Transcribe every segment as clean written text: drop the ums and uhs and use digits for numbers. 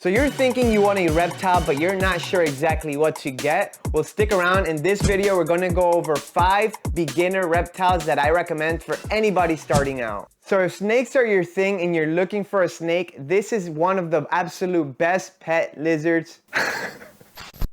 So you're thinking you want a reptile, but you're not sure exactly what to get? Well, stick around. In this video, we're gonna go over 5 beginner reptiles that I recommend for anybody starting out. So if snakes are your thing and you're looking for a snake, this is one of the absolute best pet lizards.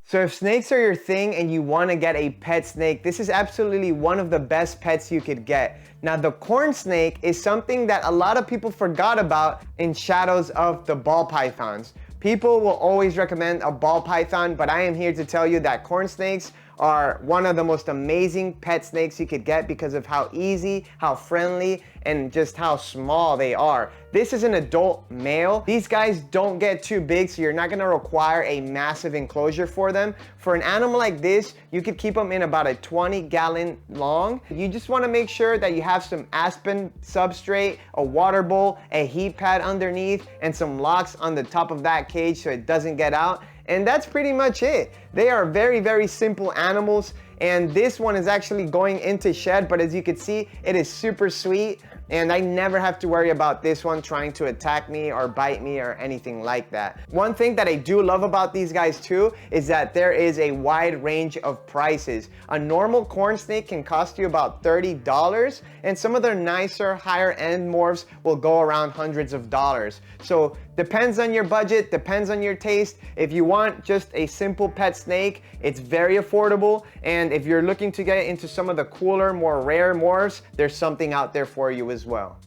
So if snakes are your thing and you want to get a pet snake, this is absolutely one of the best pets you could get. Now the corn snake is something that a lot of people forgot about in shadows of the ball pythons. People will always recommend a ball python, but I am here to tell you that corn snakes are one of the most amazing pet snakes you could get because of how easy, how friendly, and just how small they are. This is an adult male. These guys don't get too big, so you're not gonna require a massive enclosure for them. For an animal like this, you could keep them in about a 20-gallon long. You just wanna make sure that you have some aspen substrate, a water bowl, a heat pad underneath, and some locks on the top of that cage so it doesn't get out. And that's pretty much it. They are very, very simple animals. And this one is actually going into shed, but as you can see, it is super sweet. And I never have to worry about this one trying to attack me or bite me or anything like that. One thing that I do love about these guys too is that there is a wide range of prices. A normal corn snake can cost you about $30, and some of their nicer, higher end morphs will go around hundreds of dollars. So depends on your budget, depends on your taste. If you want just a simple pet snake, it's very affordable. And if you're looking to get into some of the cooler, more rare morphs, there's something out there for you as well.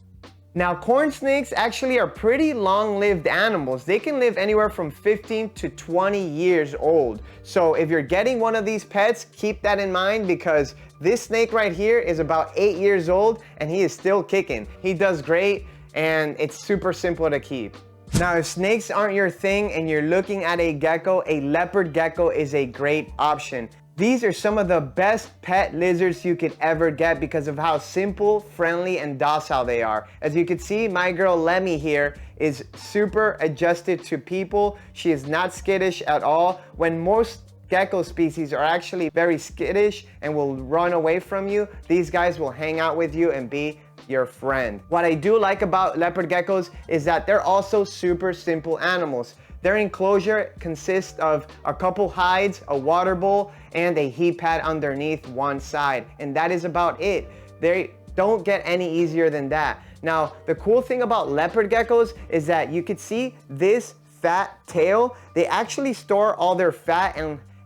Now, corn snakes actually are pretty long-lived animals. They can live anywhere from 15 to 20 years old. So if you're getting one of these pets, keep that in mind because this snake right here is about 8 years old and he is still kicking. He does great and it's super simple to keep. Now, if snakes aren't your thing and you're looking at a gecko, a leopard gecko is a great option. These are some of the best pet lizards you could ever get because of how simple, friendly, and docile they are. As you can see, my girl Lemmy here is super adjusted to people. She is not skittish at all. When most gecko species are actually very skittish and will run away from you, these guys will hang out with you and be your friend. What I do like about leopard geckos is that they're also super simple animals. Their enclosure consists of a couple hides, a water bowl, and a heat pad underneath one side. And that is about it. They don't get any easier than that. Now, the cool thing about leopard geckos is that you could see this fat tail. They actually store all their fat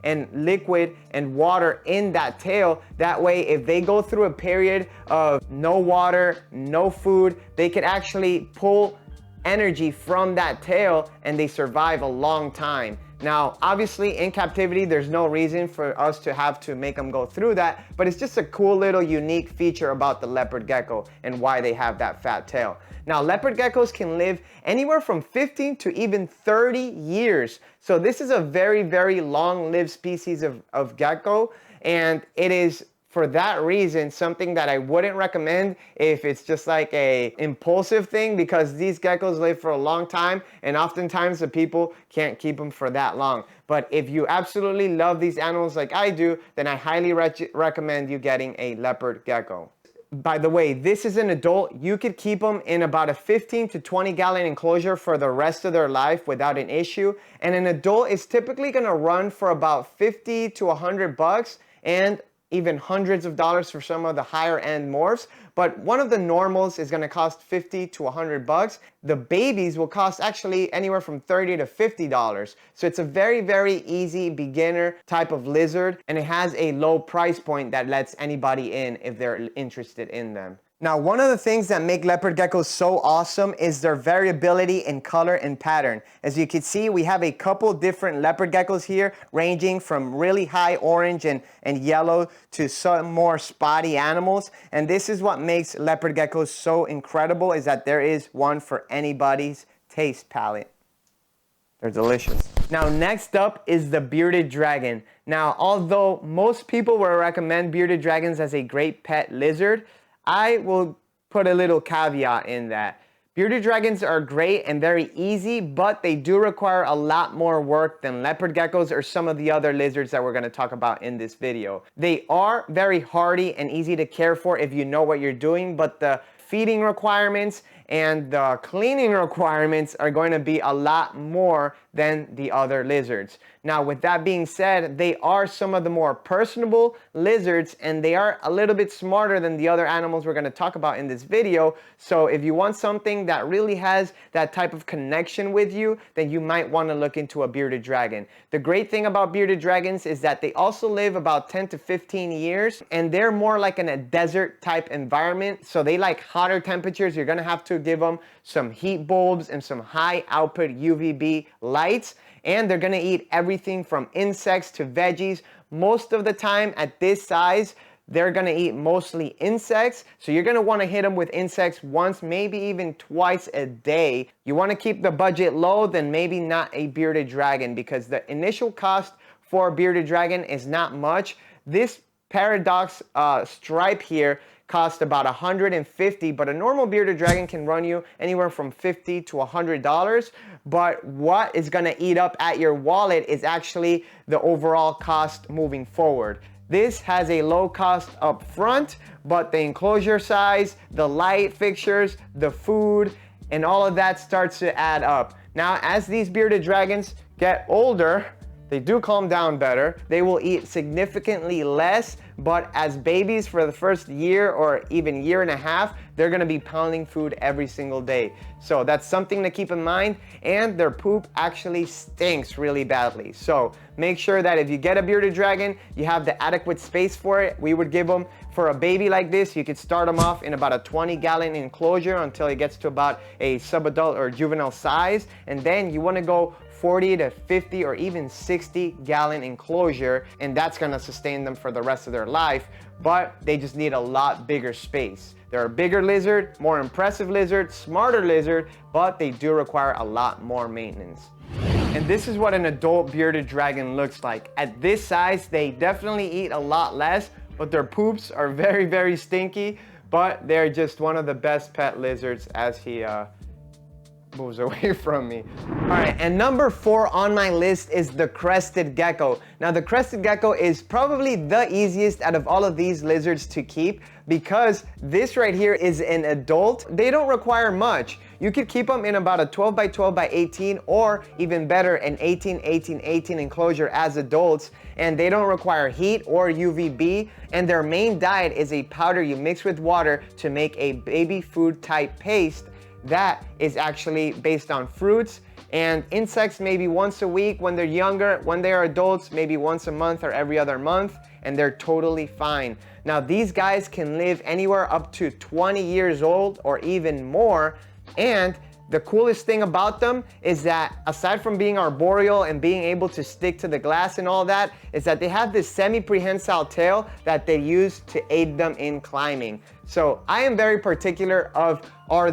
and liquid and water in that tail. That way, if they go through a period of no water, no food, they can actually pull energy from that tail and they survive a long time. Now, obviously in captivity, there's no reason for us to have to make them go through that, but it's just a cool little unique feature about the leopard gecko and why they have that fat tail. Now, leopard geckos can live anywhere from 15 to even 30 years. So this is a very, very long-lived species of gecko, and it is for that reason something that I wouldn't recommend if it's just like a impulsive thing, because these geckos live for a long time and oftentimes the people can't keep them for that long. But if you absolutely love these animals like I do, then I highly recommend you getting a leopard gecko. By the way, this is an adult. You could keep them in about a 15 to 20 gallon enclosure for the rest of their life without an issue. And an adult is typically gonna run for about 50 to 100 bucks and even hundreds of dollars for some of the higher end morphs. But one of the normals is gonna cost 50 to 100 bucks. The babies will cost actually anywhere from 30 to $50. So it's a very, very easy beginner type of lizard, and it has a low price point that lets anybody in if they're interested in them. Now, one of the things that make leopard geckos so awesome is their variability in color and pattern. As you can see, we have a couple different leopard geckos here, ranging from really high orange and yellow to some more spotty animals. And this is what makes leopard geckos so incredible, is that there is one for anybody's taste palette. They're delicious. Now, next up is the bearded dragon. Now, although most people will recommend bearded dragons as a great pet lizard, I will put a little caveat in that. Bearded dragons are great and very easy, but they do require a lot more work than leopard geckos or some of the other lizards that we're going to talk about in this video. They are very hardy and easy to care for if you know what you're doing, but the feeding requirements and the cleaning requirements are going to be a lot more than the other lizards. Now, with that being said, they are some of the more personable lizards, and they are a little bit smarter than the other animals we're going to talk about in this video. So if you want something that really has that type of connection with you, then you might want to look into a bearded dragon. The great thing about bearded dragons is that they also live about 10 to 15 years, and they're more like in a desert type environment. So they like hotter temperatures. You're going to have to give them some heat bulbs and some high output UVB lights. And they're gonna eat everything from insects to veggies. Most of the time at this size, they're gonna eat mostly insects. So you're gonna wanna hit them with insects once, maybe even twice a day. You wanna keep the budget low, then maybe not a bearded dragon, because the initial cost for a bearded dragon is not much. This paradox stripe here cost about $150, but a normal bearded dragon can run you anywhere from $50 to $100. But what is gonna eat up at your wallet is actually the overall cost moving forward. This has a low cost up front, but the enclosure size, the light fixtures, the food, and all of that starts to add up. Now, as these bearded dragons get older, they do calm down better. They will eat significantly less, but as babies for the first year or even year and a half, they're gonna be pounding food every single day. So that's something to keep in mind, and their poop actually stinks really badly. So make sure that if you get a bearded dragon, you have the adequate space for it. We would give them, for a baby like this, you could start them off in about a 20-gallon enclosure until it gets to about a subadult or juvenile size, and then you wanna go 40 to 50 or even 60-gallon enclosure, and that's gonna sustain them for the rest of their life, but they just need a lot bigger space. They're a bigger lizard, more impressive lizard, smarter lizard, but they do require a lot more maintenance. And this is what an adult bearded dragon looks like. At this size, they definitely eat a lot less, but their poops are very, very stinky, but they're just one of the best pet lizards as he moves away from me. All right, and number 4 on my list is the Crested Gecko. Now, the Crested Gecko is probably the easiest out of all of these lizards to keep, because this right here is an adult. They don't require much. You could keep them in about a 12 by 12 by 18, or even better, an 18, 18, 18 enclosure as adults, and they don't require heat or UVB, and their main diet is a powder you mix with water to make a baby food type paste that is actually based on fruits and insects, maybe once a week when they're younger. When they are adults, maybe once a month or every other month, and they're totally fine. Now, these guys can live anywhere up to 20 years old or even more, and the coolest thing about them is that, aside from being arboreal and being able to stick to the glass and all that, is that they have this semi-prehensile tail that they use to aid them in climbing. So I am very particular of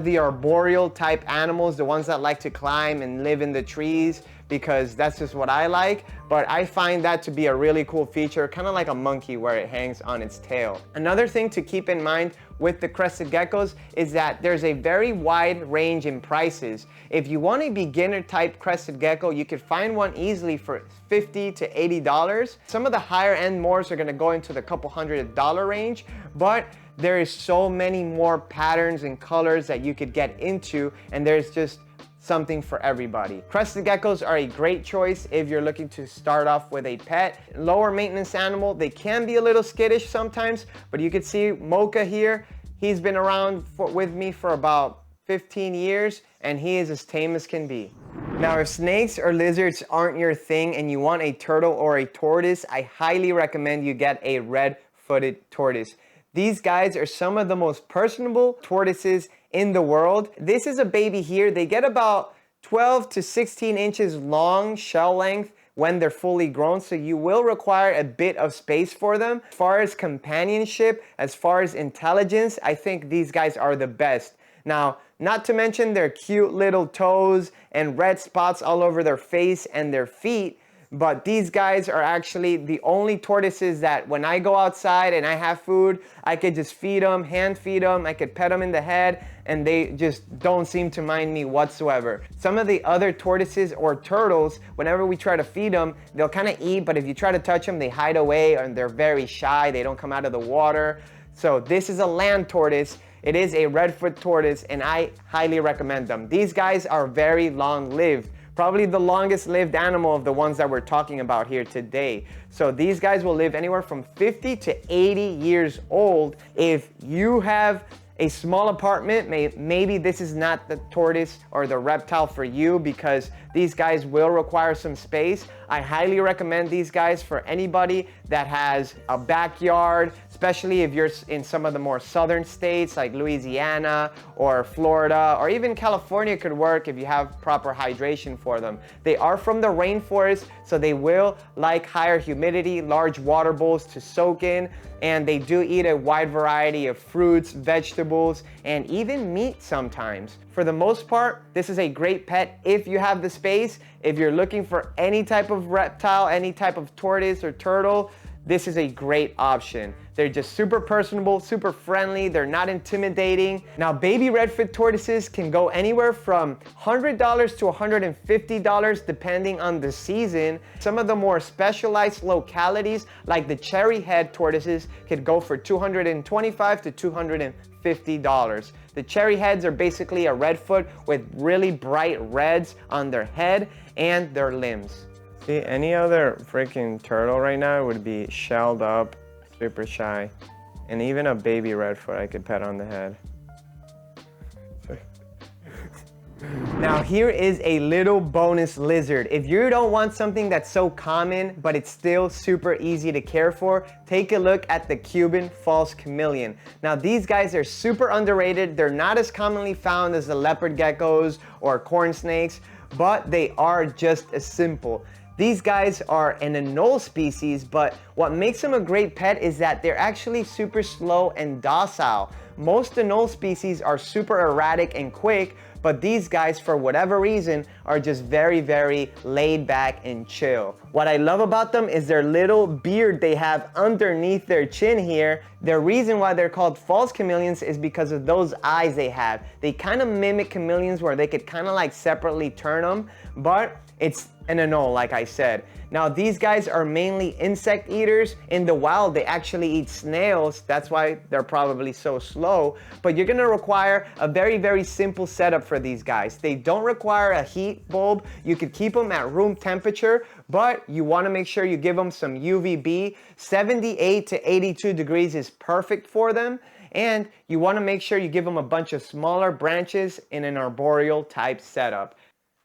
the arboreal type animals, the ones that like to climb and live in the trees, because that's just what I like. But I find that to be a really cool feature, kind of like a monkey where it hangs on its tail. Another thing to keep in mind with the Crested Geckos is that there's a very wide range in prices. If you want a beginner type Crested Gecko, you could find one easily for $50 to $80. Some of the higher end mores are gonna go into the couple $100 range, but there is so many more patterns and colors that you could get into, and there's just something for everybody. Crested geckos are a great choice if you're looking to start off with a pet. Lower maintenance animal. They can be a little skittish sometimes, but you can see Mocha here. He's been around with me for about 15 years, and he is as tame as can be. Now, if snakes or lizards aren't your thing and you want a turtle or a tortoise, I highly recommend you get a red-footed tortoise. These guys are some of the most personable tortoises in the world. This is a baby here. They get about 12 to 16 inches long shell length when they're fully grown, so you will require a bit of space for them. As far as companionship, as far as intelligence, I think these guys are the best. Now, not to mention their cute little toes and red spots all over their face and their feet, but these guys are actually the only tortoises that when I go outside and I have food, I could just feed them, hand feed them, I could pet them in the head, and they just don't seem to mind me whatsoever. Some of the other tortoises or turtles, whenever we try to feed them, they'll kind of eat, but if you try to touch them, they hide away and they're very shy. They don't come out of the water. So this is a land tortoise. it is a red-foot tortoise, and I highly recommend them. These guys are very long-lived. Probably the longest lived animal of the ones that we're talking about here today. So these guys will live anywhere from 50 to 80 years old. If you have a small apartment, maybe this is not the tortoise or the reptile for you, because these guys will require some space. I highly recommend these guys for anybody that has a backyard, especially if you're in some of the more southern states like Louisiana or Florida, or even California could work if you have proper hydration for them. They are from the rainforest, so they will like higher humidity, large water bowls to soak in, and they do eat a wide variety of fruits, vegetables, and even meat sometimes. For the most part, this is a great pet if you have the space. If you're looking for any type of reptile, any type of tortoise or turtle, this is a great option. They're just super personable, super friendly. They're not intimidating. Now, baby red-foot tortoises can go anywhere from $100 to $150 depending on the season. Some of the more specialized localities, like the cherry head tortoises, could go for $225 to $250. The cherry heads are basically a redfoot with really bright reds on their head and their limbs. See, any other freaking turtle right now would be shelled up, super shy. And even a baby redfoot I could pet on the head. Now here is a little bonus lizard. If you don't want something that's so common, but it's still super easy to care for, take a look at the Cuban false chameleon. Now these guys are super underrated. They're not as commonly found as the leopard geckos or corn snakes, but they are just as simple. These guys are an anole species, but what makes them a great pet is that they're actually super slow and docile. Most anole species are super erratic and quick, but these guys, for whatever reason, are just very, very laid back and chill. What I love about them is their little beard they have underneath their chin here. The reason why they're called false chameleons is because of those eyes they have. They kind of mimic chameleons where they could kind of like separately turn them, but it's an anole, like I said. Now these guys are mainly insect eaters. In the wild, they actually eat snails. That's why they're probably so slow. But you're gonna require a very, very simple setup for these guys. They don't require a heat bulb. You could keep them at room temperature, but you wanna make sure you give them some UVB. 78 to 82 degrees is perfect for them. And you wanna make sure you give them a bunch of smaller branches in an arboreal type setup.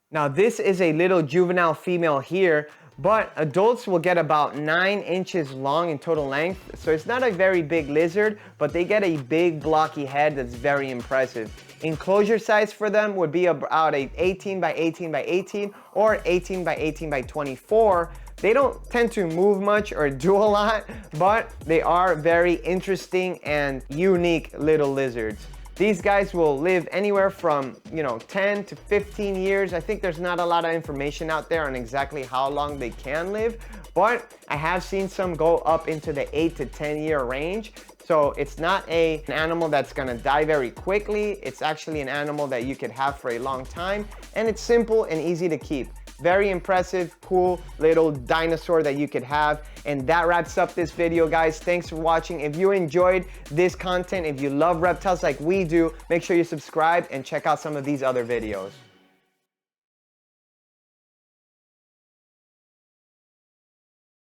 Now this is a little juvenile female here, but adults will get about 9 inches long in total length. So it's not a very big lizard, but they get a big blocky head that's very impressive. Enclosure size for them would be about a 18 by 18 by 18 or 18 by 18 by 24. They don't tend to move much or do a lot, but they are very interesting and unique little lizards. These guys will live anywhere from, 10 to 15 years. I think there's not a lot of information out there on exactly how long they can live, but I have seen some go up into the 8 to 10 year range. So it's not an animal that's gonna die very quickly. It's actually an animal that you could have for a long time, and it's simple and easy to keep. Very impressive, cool little dinosaur that you could have. And that wraps up this video, guys. Thanks for watching. If you enjoyed this content, if you love reptiles like we do, make sure you subscribe and check out some of these other videos.